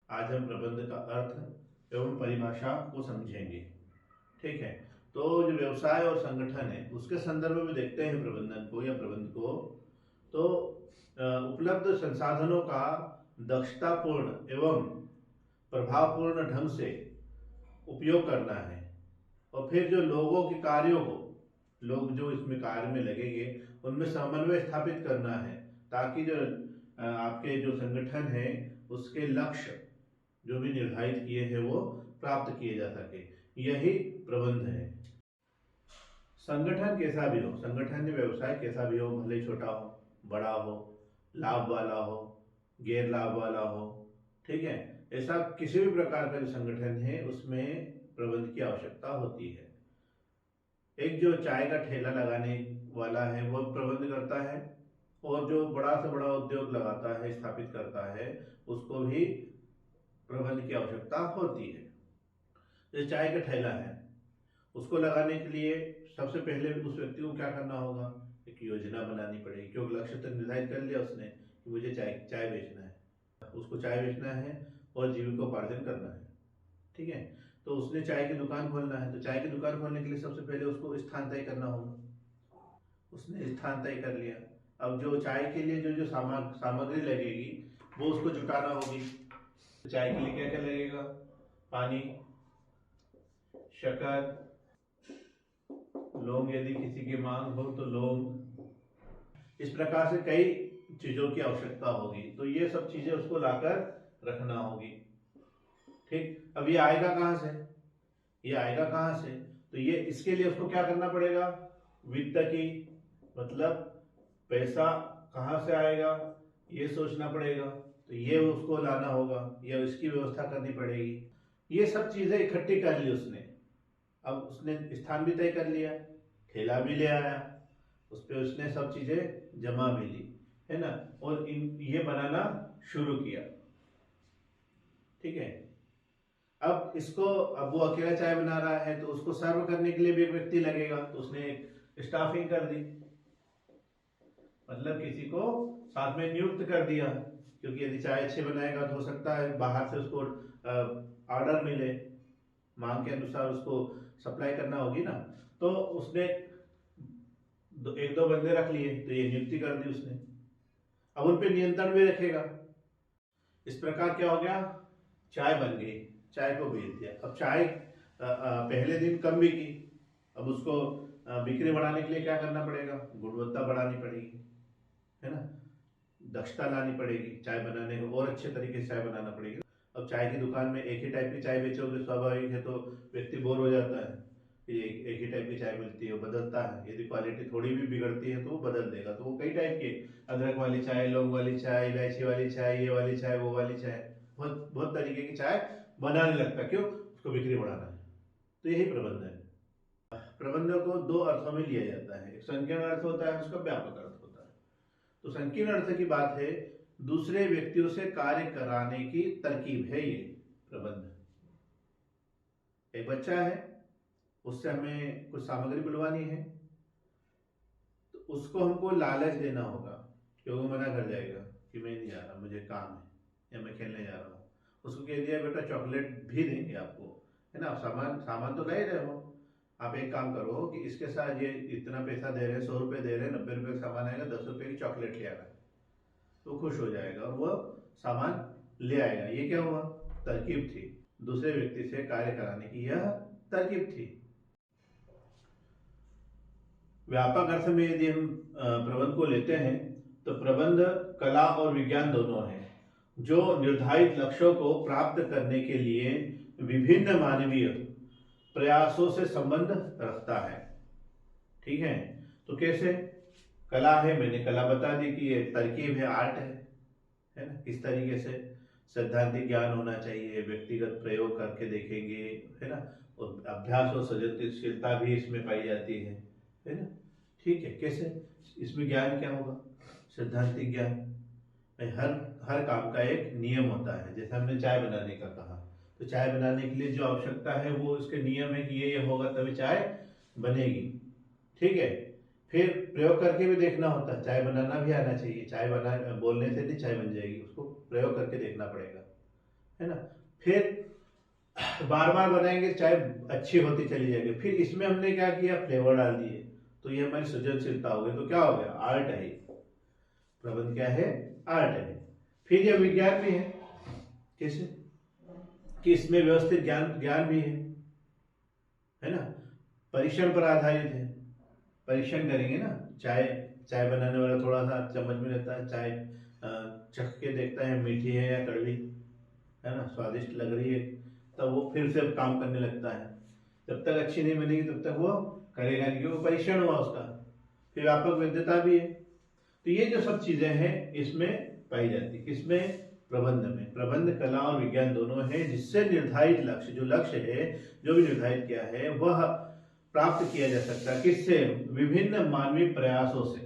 आज हम प्रबंध का अर्थ एवं परिभाषा को समझेंगे। ठीक है, तो जो व्यवसाय और संगठन है उसके संदर्भ में देखते हैं प्रबंधन को या प्रबंध को। तो उपलब्ध संसाधनों का दक्षतापूर्ण एवं प्रभावपूर्ण ढंग से उपयोग करना है, और फिर जो लोगों के कार्यों को, लोग जो इसमें कार्य में लगेंगे उनमें समन्वय स्थापित करना है, ताकि जो आपके जो संगठन है उसके लक्ष्य जो भी निर्धारित किए हैं वो प्राप्त किए जा सके। यही प्रबंध है। संगठन कैसा भी हो, संगठन या व्यवसाय कैसा भी हो, भले छोटा हो बड़ा हो, लाभ वाला हो गैर लाभ वाला हो, ठीक है, ऐसा किसी भी प्रकार का जो संगठन है उसमें प्रबंध की आवश्यकता होती है। एक जो चाय का ठेला लगाने वाला है वो प्रबंध करता है, और जो बड़ा से बड़ा उद्योग लगाता है, स्थापित करता है, उसको भी प्रबंध की आवश्यकता होती है। जैसे चाय का ठेला है, उसको लगाने के लिए सबसे पहले उस व्यक्ति को क्या करना होगा, एक योजना बनानी पड़ेगी, क्योंकि लक्ष्य तो निर्धारित कर लिया उसने कि मुझे चाय चाय बेचना है, उसको चाय बेचना है और जीविकोपार्जन करना है। ठीक है, तो उसने चाय की दुकान खोलना है, तो चाय की दुकान खोलने के लिए सबसे पहले उसको स्थान तय करना होगा। उसने स्थान तय कर लिया। अब जो चाय के लिए जो जो सामग्री लगेगी वो उसको जुटाना होगी। तो चाय के लिए क्या क्या लगेगा, पानी, शक्कर, लौंग, यदि किसी की मांग हो तो लौंग, इस प्रकार से कई चीजों की आवश्यकता होगी। तो ये सब चीजें उसको लाकर रखना होगी। ठीक, अब ये आएगा कहाँ से, ये आएगा कहाँ से, तो ये इसके लिए उसको क्या करना पड़ेगा, वित्त की, मतलब पैसा कहाँ से आएगा ये सोचना पड़ेगा, तो ये उसको लाना होगा या इसकी व्यवस्था करनी पड़ेगी। ये सब चीजें इकट्ठी कर ली उसने। अब उसने स्थान भी तय कर लिया, ठेला भी ले आया, उस पर उसने सब चीजें जमा भी ली, है ना, और ये बनाना शुरू किया। ठीक है, अब वो अकेला चाय बना रहा है, तो उसको सर्व करने के लिए भी एक व्यक्ति लगेगा, तो उसने एक स्टाफिंग कर दी, मतलब किसी को साथ में नियुक्त कर दिया, क्योंकि यदि चाय अच्छे बनाएगा तो हो सकता है बाहर से उसको ऑर्डर मिले, मांग के अनुसार उसको सप्लाई करना होगी ना। तो उसने एक दो बंदे रख लिए, तो ये नियुक्ति कर दी उसने। अब उन पे नियंत्रण भी रखेगा। इस प्रकार क्या हो गया, चाय बन गई, चाय को बेच दिया। अब चाय पहले दिन कम बिकी, अब उसको बिक्री बढ़ाने के लिए क्या करना पड़ेगा, गुणवत्ता बढ़ानी पड़ेगी, है ना, दक्षता लानी पड़ेगी, चाय बनाने को और अच्छे तरीके से चाय बनाना पड़ेगी। अब चाय की दुकान में एक ही टाइप की चाय बेचोगे, स्वाभाविक है, तो व्यक्ति बोर हो जाता है कि एक ही टाइप की चाय मिलती है, वो बदलता है, यदि क्वालिटी थोड़ी भी बिगड़ती है तो वो बदल देगा। तो वो कई टाइप की, अदरक वाली चाय, लौंग वाली चाय, इलायची वाली चाय, ये वाली चाय, वो वाली चाय, बहुत बहुत तरीके की चाय बनाने लगता है। क्यों, उसको बिक्री बढ़ाना है। तो यही प्रबंध है। प्रबंध को दो अर्थों में लिया जाता है, एक संकीर्ण अर्थ होता है, उसका व्यापक अर्थ होता है। तो संकीर्ण अर्थ की बात है, दूसरे व्यक्तियों से कार्य कराने की तरकीब है ये प्रबंध। एक बच्चा है, उससे हमें कुछ सामग्री बुलवानी है, तो उसको हमको लालच देना होगा, क्योंकि वो मना कर जाएगा कि मैं नहीं जा रहा, मुझे काम है, या मैं खेलने जा रहा हूँ। उसको कह दिया बेटा चॉकलेट भी देंगे आपको, है ना, सामान सामान तो ले रहे हो, आप एक काम करो कि इसके साथ ये इतना पैसा दे रहे हैं, 100 रुपये दे रहे हैं, 90 रुपये का सामान आएगा, 10 रुपये की चॉकलेट ले आना। तो खुश हो जाएगा और वो सामान ले आएगा। ये क्या हुआ, तरकीब थी, दूसरे व्यक्ति से कार्य कराने की यह तरकीब थी। व्यापक अर्थ में यदि हम प्रबंध को लेते हैं, तो प्रबंध कला और विज्ञान दोनों है, जो निर्धारित लक्ष्यों को प्राप्त करने के लिए विभिन्न मानवीय प्रयासों से संबंध रखता है। ठीक है, तो कैसे, कला है, मैंने कला बता दी कि ये तरकीब है, आर्ट है ना, किस तरीके से सैद्धांतिक ज्ञान होना चाहिए, व्यक्तिगत प्रयोग करके देखेंगे, है ना, और अभ्यास और सृजनशीलता भी इसमें पाई जाती है ना। ठीक है, कैसे, इसमें ज्ञान क्या होगा, सैद्धांतिक ज्ञान। हर हर काम का एक नियम होता है, जैसे हमने चाय बनाने का कहा, तो चाय बनाने के लिए जो आवश्यकता है वो उसके नियम है कि ये होगा तभी चाय बनेगी। ठीक है, फिर प्रयोग करके भी देखना होता है, चाय बनाना भी आना चाहिए, चाय बना बोलने से नहीं चाय बन जाएगी, उसको प्रयोग करके देखना पड़ेगा, है ना। फिर बार बार बनाएंगे चाय अच्छी होती चली जाएगी। फिर इसमें हमने क्या किया, फ्लेवर डाल दिए, तो ये हमारी सृजनशीलता हो गई। तो क्या हो गया, आर्ट है ये। प्रबंध क्या है, आर्ट है। फिर ये विज्ञान भी है। कैसे कि इसमें व्यवस्थित ज्ञान ज्ञान भी है ना। परीक्षण पर आधारित है। परीक्षण करेंगे ना, चाय चाय बनाने वाला थोड़ा सा चम्मच में लेता है चाय, चख के देखता है मीठी है या कड़वी, है ना, स्वादिष्ट लग रही है, तब वो फिर से काम करने लगता है। जब तक अच्छी नहीं बनेगी तब तक वो करेगा नहीं, क्योंकि परीक्षण हुआ उसका। फिर व्यापक वैधता भी है। तो ये जो सब चीजें हैं इसमें पाई जाती, किसमें, प्रबंध में। प्रबंध कला और विज्ञान दोनों है, जिससे निर्धारित लक्ष्य, जो लक्ष्य है जो भी निर्धारित किया है वह प्राप्त किया जा सकता है। किससे, विभिन्न मानवीय प्रयासों से।